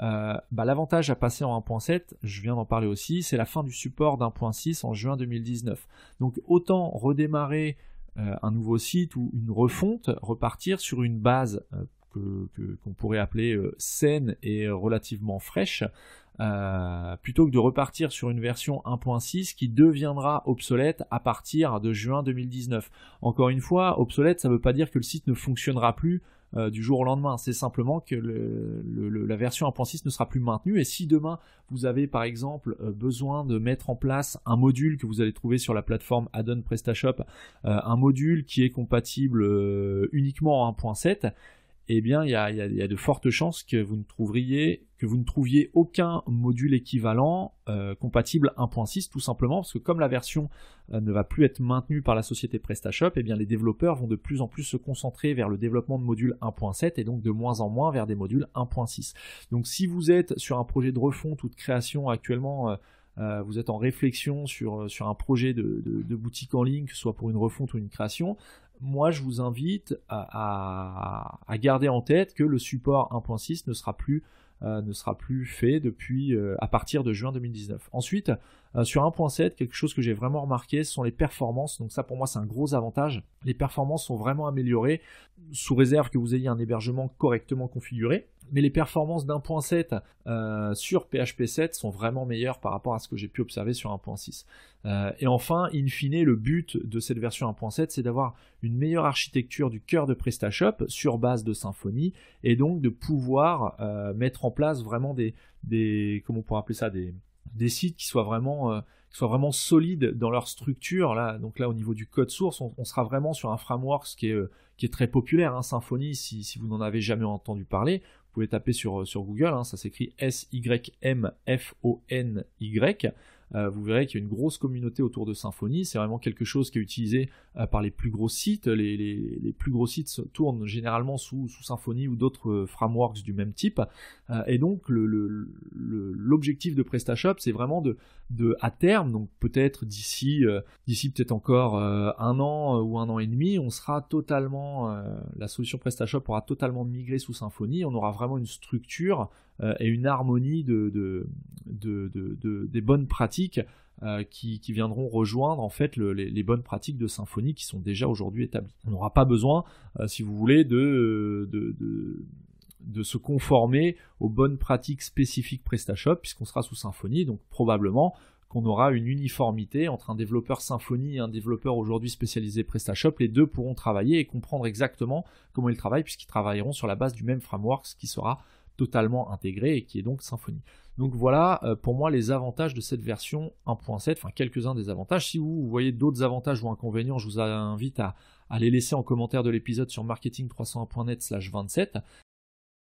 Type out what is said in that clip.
L'avantage à passer en 1.7, je viens d'en parler aussi, c'est la fin du support d'1.6 en juin 2019. Donc autant redémarrer un nouveau site ou une refonte, repartir sur une base qu'on pourrait appeler saine et relativement fraîche, plutôt que de repartir sur une version 1.6 qui deviendra obsolète à partir de juin 2019. Encore une fois, obsolète, ça ne veut pas dire que le site ne fonctionnera plus du jour au lendemain, c'est simplement que la version 1.6 ne sera plus maintenue, et si demain vous avez par exemple besoin de mettre en place un module que vous allez trouver sur la plateforme Add-on PrestaShop, un module qui est compatible uniquement en 1.7, eh bien il y a de fortes chances que vous ne trouviez aucun module équivalent compatible 1.6, tout simplement parce que comme la version ne va plus être maintenue par la société PrestaShop, eh bien les développeurs vont de plus en plus se concentrer vers le développement de modules 1.7 et donc de moins en moins vers des modules 1.6. Donc si vous êtes sur un projet de refonte ou de création actuellement, vous êtes en réflexion sur un projet de boutique en ligne, que ce soit pour une refonte ou une création, moi je vous invite à garder en tête que le support 1.6 ne sera plus fait depuis à partir de juin 2019. Ensuite, sur 1.7, quelque chose que j'ai vraiment remarqué, ce sont les performances. Donc ça pour moi c'est un gros avantage. Les performances sont vraiment améliorées, sous réserve que vous ayez un hébergement correctement configuré. Mais les performances d'1.7 sur PHP 7 sont vraiment meilleures par rapport à ce que j'ai pu observer sur 1.6. Et enfin, in fine, le but de cette version 1.7, c'est d'avoir une meilleure architecture du cœur de PrestaShop sur base de Symfony, et donc de pouvoir mettre en place vraiment comment on pourrait appeler ça, des sites qui soient vraiment solides dans leur structure. Donc là, au niveau du code source, on sera vraiment sur un framework qui est très populaire, hein, Symfony. Si vous n'en avez jamais entendu parler, vous pouvez taper sur Google, hein, ça s'écrit SYMFONY. Vous verrez qu'il y a une grosse communauté autour de Symfony. C'est vraiment quelque chose qui est utilisé par les plus gros sites. Les plus gros sites tournent généralement sous Symfony ou d'autres frameworks du même type. Et donc l'objectif de PrestaShop, c'est vraiment à terme, donc peut-être d'ici peut-être encore un an ou un an et demi, on sera totalement, la solution PrestaShop aura totalement migré sous Symfony. On aura vraiment une structure et une harmonie des bonnes pratiques qui viendront rejoindre en fait les bonnes pratiques de Symfony qui sont déjà aujourd'hui établies. On n'aura pas besoin, si vous voulez, de se conformer aux bonnes pratiques spécifiques PrestaShop puisqu'on sera sous Symfony, donc probablement qu'on aura une uniformité entre un développeur Symfony et un développeur aujourd'hui spécialisé PrestaShop. Les deux pourront travailler et comprendre exactement comment ils travaillent puisqu'ils travailleront sur la base du même framework, ce qui sera totalement intégré et qui est donc Symfony. Donc voilà pour moi les avantages de cette version 1.7, enfin quelques-uns des avantages. Si vous voyez d'autres avantages ou inconvénients, je vous invite à les laisser en commentaire de l'épisode sur marketing301.net/27.